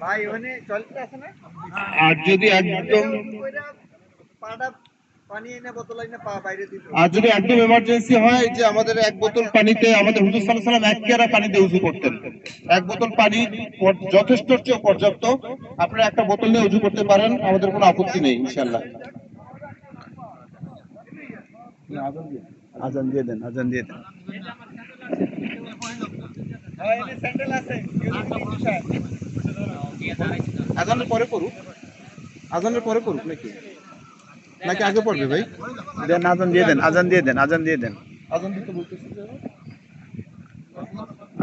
ভাই ওখানে টয়লেট আছে না? আর যদি একদম পানি এনে বোতল এনে বাইরে দিতে, আর যদি একদম এমার্জেন্সি হয় যে আমাদের এক বোতল পানিতে আমাদের হুজুর সাল্লাল্লাহু আলাইহি ওয়াসাল্লাম এক কেয়ারা পানি দিয়ে ওযু করতেন। এক বোতল পানি যথেষ্ট চেয়ে পর্যাপ্ত। আপনারা একটা বোতল নিয়ে ওযু করতে পারেন, আমাদের কোনো আপত্তি নেই ইনশাআল্লাহ। আজান দিয়ে দেন, আজান দিয়ে দেন। স্যান্ডেল আছে, কেউ যদি নিতে চায়। আজানের পরে পড়ুক, আজানের পরে পড়ুক নাকি নাকি আগে পড়বে ভাই? দেন, আজান দিয়ে দেন, আজান দিয়ে দেন, আজান দিয়ে দেন। আজান দিতে বলতেছি যে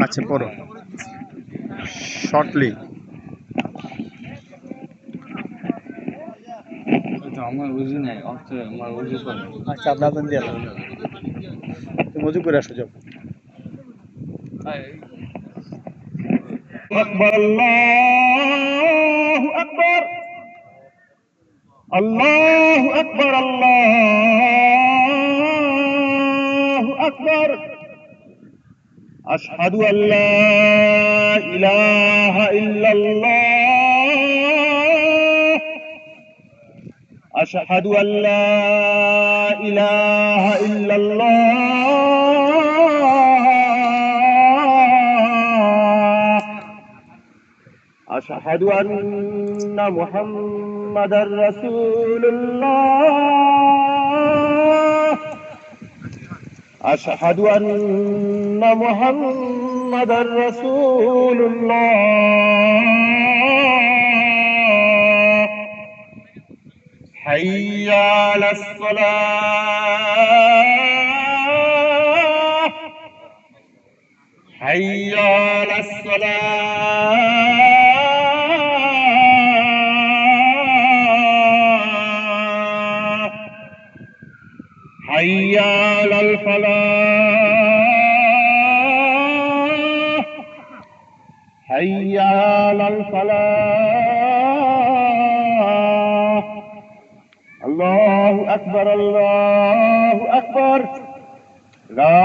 আচ্ছা, পড়ো শর্টলি। আমার বুঝি নাই, আমার বুঝি করে। আচ্ছা, আপনি আজান দিয়ে দেন, তুমি ওযু করে আসো, যাও। আকবার, আল্লাহু আকবার, আল্লাহু আকবার, আল্লাহু আকবার। আশহাদু আল্লা ইলাহা ইল্লাল্লাহ, আশহাদু আল্লা ইলাহা ইল্লাল্লাহ, আশহাদু আন্না মুহাম্মাদার রাসূলুল্লাহ, আশহাদু আন্না মুহাম্মাদার রাসূলুল্লাহ। হাইয়া আলাস সালাহ, হাইয়া আলাস সালাহ, হাইয়া আলাল ফালাহ, হাইয়া আলাল ফালাহ। আল্লাহু আকবার, আল্লাহু আকবার। লা